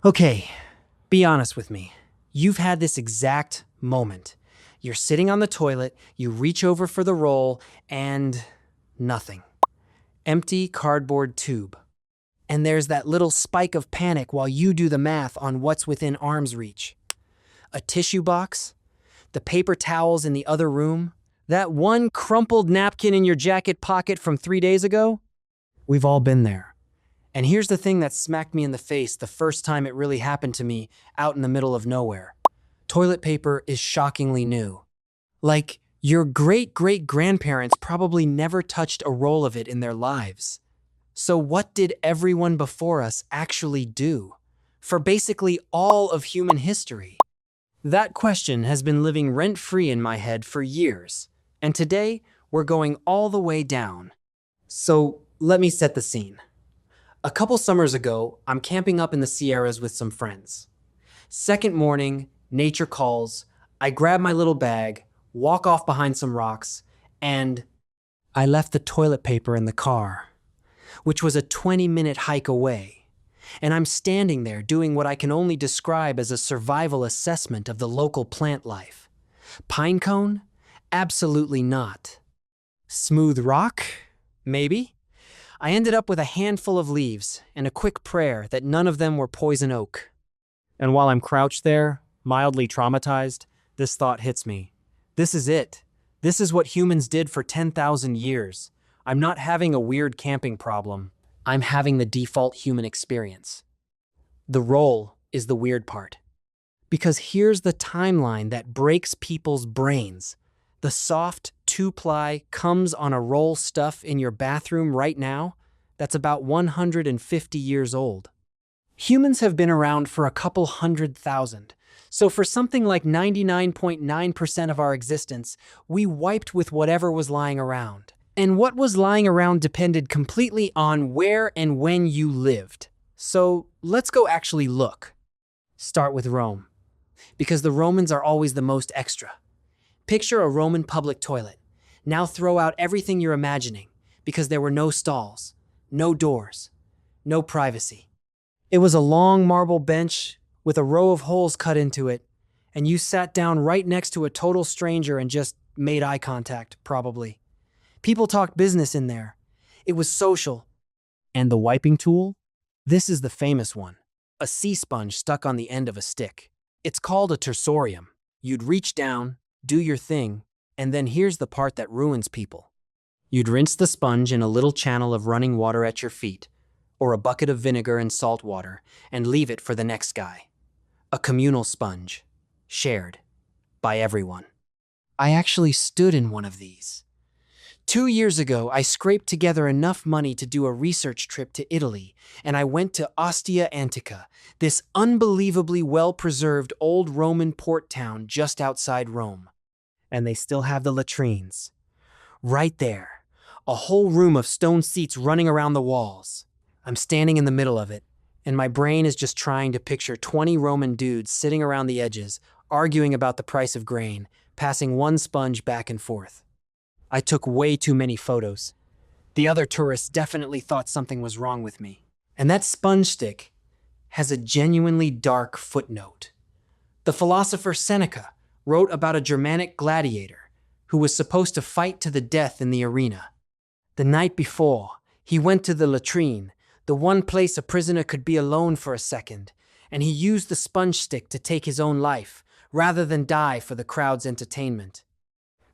Okay, be honest with me. You've had this exact moment. You're sitting on the toilet, you reach over for the roll, and nothing. Empty cardboard tube. And there's that little spike of panic while you do the math on what's within arm's reach. A tissue box, the paper towels in the other room, that one crumpled napkin in your jacket pocket from 3 days ago? We've all been there. And here's the thing that smacked me in the face the first time it really happened to me out in the middle of nowhere. Toilet paper is shockingly new. Like, your great-great-grandparents probably never touched a roll of it in their lives. So what did everyone before us actually do for basically all of human history? That question has been living rent-free in my head for years, and today we're going all the way down. So let me set the scene. A couple summers ago, I'm camping up in the Sierras with some friends. Second morning, nature calls, I grab my little bag, walk off behind some rocks, and I left the toilet paper in the car, which was a 20-minute hike away. And I'm standing there doing what I can only describe as a survival assessment of the local plant life. Pine cone? Absolutely not. Smooth rock? Maybe. I ended up with a handful of leaves and a quick prayer that none of them were poison oak. And while I'm crouched there, mildly traumatized, this thought hits me. This is it. This is what humans did for 10,000 years. I'm not having a weird camping problem. I'm having the default human experience. The roll is the weird part. Because here's the timeline that breaks people's brains. The soft 2-ply comes on a roll stuff in your bathroom right now that's about 150 years old. Humans have been around for a couple 100,000. So for something like 99.9% of our existence, we wiped with whatever was lying around. And what was lying around depended completely on where and when you lived. So let's go actually look. Start with Rome, because the Romans are always the most extra. Picture a Roman public toilet. Now throw out everything you're imagining, because there were no stalls, no doors, no privacy. It was a long marble bench with a row of holes cut into it, and you sat down right next to a total stranger and just made eye contact, probably. People talked business in there. It was social. And the wiping tool? This is the famous one. A sea sponge stuck on the end of a stick. It's called a tersorium. You'd reach down, do your thing, and then here's the part that ruins people. You'd rinse the sponge in a little channel of running water at your feet, or a bucket of vinegar and salt water, and leave it for the next guy. A communal sponge, shared by everyone. I actually stood in one of these. 2 years ago, I scraped together enough money to do a research trip to Italy, and I went to Ostia Antica, this unbelievably well-preserved old Roman port town just outside Rome. And they still have the latrines. Right there, a whole room of stone seats running around the walls. I'm standing in the middle of it, and my brain is just trying to picture 20 Roman dudes sitting around the edges, arguing about the price of grain, passing one sponge back and forth. I took way too many photos. The other tourists definitely thought something was wrong with me. And that sponge stick has a genuinely dark footnote. The philosopher Seneca wrote about a Germanic gladiator who was supposed to fight to the death in the arena. The night before, he went to the latrine, the one place a prisoner could be alone for a second, and he used the sponge stick to take his own life, rather than die for the crowd's entertainment.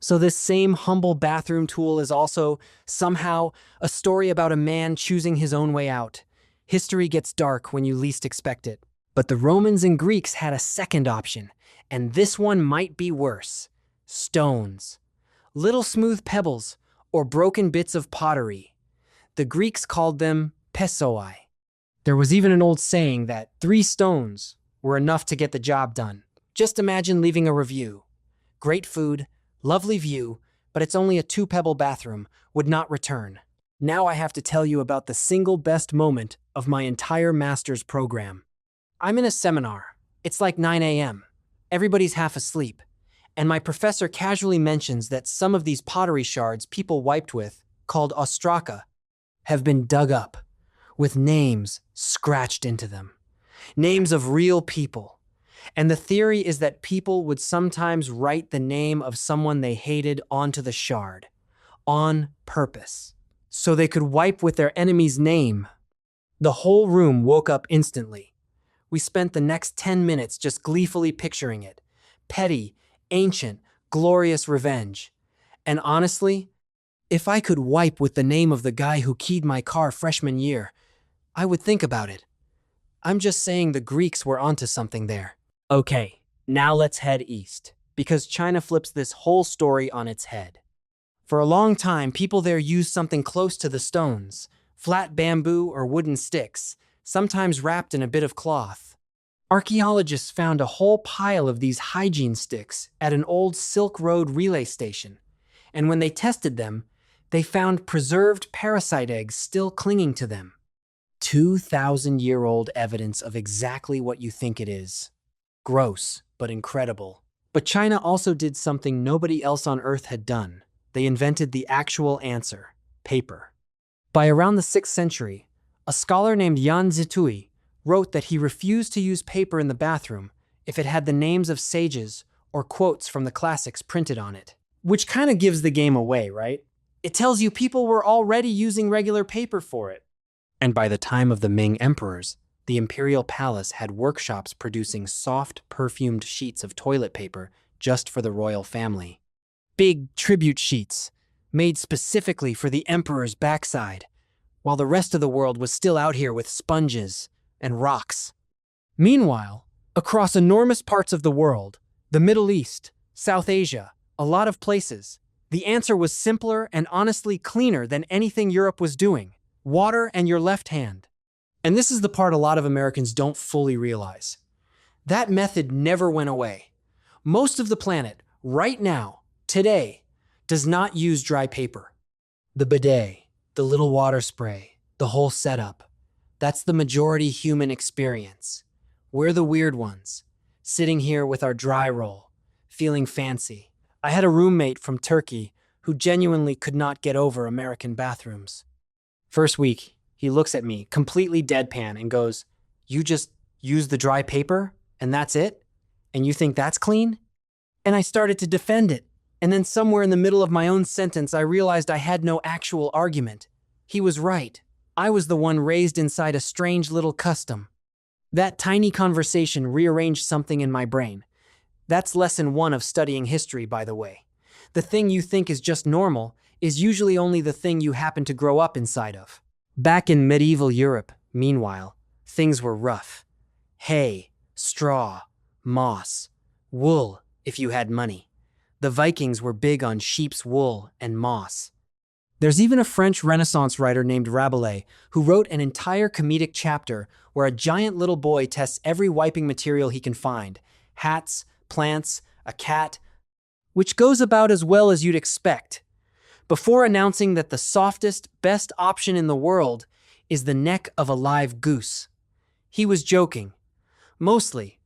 So this same humble bathroom tool is also, somehow, a story about a man choosing his own way out. History gets dark when you least expect it. But the Romans and Greeks had a second option, and this one might be worse. Stones. Little smooth pebbles, or broken bits of pottery. The Greeks called them pessoi. There was even an old saying that 3 stones were enough to get the job done. Just imagine leaving a review. Great food, lovely view, but it's only a 2-pebble bathroom, would not return. Now I have to tell you about the single best moment of my entire master's program. I'm in a seminar. It's like 9 a.m. Everybody's half asleep. And my professor casually mentions that some of these pottery shards people wiped with, called ostraka, have been dug up, with names scratched into them. names of real people. And the theory is that people would sometimes write the name of someone they hated onto the shard, on purpose, so they could wipe with their enemy's name. The whole room woke up instantly. We spent the next 10 minutes just gleefully picturing it. Petty, ancient, glorious revenge. And honestly, if I could wipe with the name of the guy who keyed my car freshman year, I would think about it. I'm just saying the Greeks were onto something there. Okay, now let's head east, because China flips this whole story on its head. For a long time, people there used something close to the stones, flat bamboo or wooden sticks, sometimes wrapped in a bit of cloth. Archaeologists found a whole pile of these hygiene sticks at an old Silk Road relay station, and when they tested them, they found preserved parasite eggs still clinging to them. 2,000-year-old evidence of exactly what you think it is. Gross, but incredible. But China also did something nobody else on Earth had done. They invented the actual answer: paper. By around the 6th century, a scholar named Yan Zitui wrote that he refused to use paper in the bathroom if it had the names of sages or quotes from the classics printed on it. Which kind of gives the game away, right? It tells you people were already using regular paper for it. And by the time of the Ming emperors, the imperial palace had workshops producing soft, perfumed sheets of toilet paper just for the royal family. Big tribute sheets, made specifically for the emperor's backside, while the rest of the world was still out here with sponges and rocks. Meanwhile, across enormous parts of the world, the Middle East, South Asia, a lot of places, the answer was simpler and honestly cleaner than anything Europe was doing: water and your left hand. And this is the part a lot of Americans don't fully realize. That method never went away. Most of the planet, right now, today, does not use dry paper. The bidet, the little water spray, the whole setup. That's the majority human experience. We're the weird ones, sitting here with our dry roll, feeling fancy. I had a roommate from Turkey who genuinely could not get over American bathrooms. First week, he looks at me, completely deadpan, and goes, "You just use the dry paper, and that's it? And you think that's clean?" And I started to defend it. And then somewhere in the middle of my own sentence, I realized I had no actual argument. He was right. I was the one raised inside a strange little custom. That tiny conversation rearranged something in my brain. That's lesson 1 of studying history, by the way. The thing you think is just normal is usually only the thing you happen to grow up inside of. Back in medieval Europe, meanwhile, things were rough. Hay, straw, moss, wool, if you had money. The Vikings were big on sheep's wool and moss. There's even a French Renaissance writer named Rabelais who wrote an entire comedic chapter where a giant little boy tests every wiping material he can find: hats, plants, a cat, which goes about as well as you'd expect, before announcing that the softest, best option in the world is the neck of a live goose. He was joking. Mostly.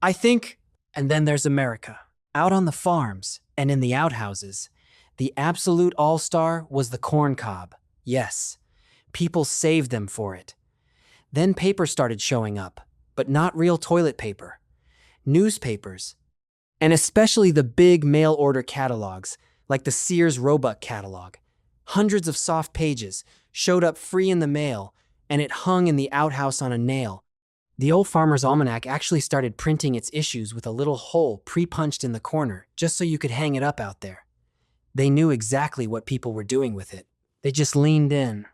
I think. And then there's America. Out on the farms and in the outhouses, the absolute all-star was the corn cob. Yes, people saved them for it. Then paper started showing up, but not real toilet paper. Newspapers. And especially the big mail-order catalogs, like the Sears Roebuck catalog. Hundreds of soft pages showed up free in the mail, and it hung in the outhouse on a nail. The old Farmer's Almanac actually started printing its issues with a little hole pre-punched in the corner, just so you could hang it up out there. They knew exactly what people were doing with it. They just leaned in.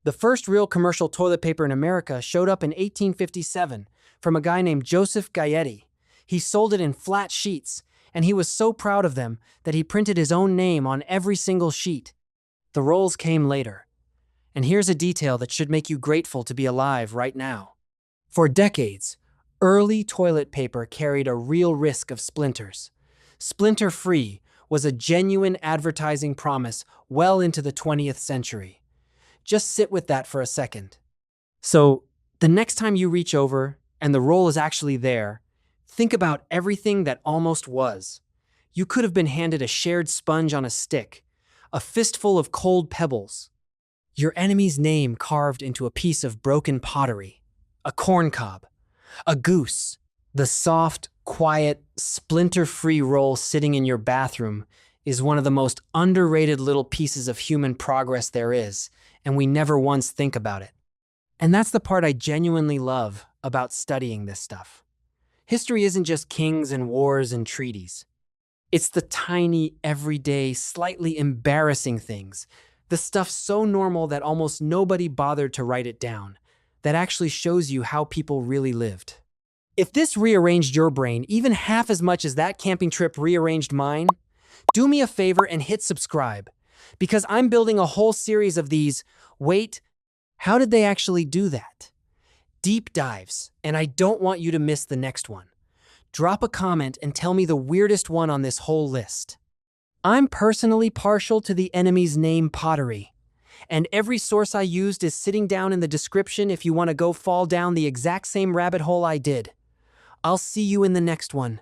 The first real commercial toilet paper in America showed up in 1857 from a guy named Joseph Gaetti. He sold it in flat sheets, and he was so proud of them that he printed his own name on every single sheet. The rolls came later. And here's a detail that should make you grateful to be alive right now. For decades, early toilet paper carried a real risk of splinters. Splinter-free was a genuine advertising promise well into the 20th century. Just sit with that for a second. So, the next time you reach over and the roll is actually there, think about everything that almost was. You could have been handed a shared sponge on a stick, a fistful of cold pebbles, your enemy's name carved into a piece of broken pottery, a corn cob, A goose. The soft, quiet, splinter-free roll sitting in your bathroom is one of the most underrated little pieces of human progress there is, and we never once think about it. And that's the part I genuinely love about studying this stuff. History isn't just kings and wars and treaties. It's the tiny, everyday, slightly embarrassing things, the stuff so normal that almost nobody bothered to write it down, that actually shows you how people really lived. If this rearranged your brain even half as much as that camping trip rearranged mine, do me a favor and hit subscribe, because I'm building a whole series of these, wait, how did they actually do that? Deep dives, and I don't want you to miss the next one. Drop a comment and tell me the weirdest one on this whole list. I'm personally partial to the enemy's name pottery, and every source I used is sitting down in the description if you want to go fall down the exact same rabbit hole I did. I'll see you in the next one.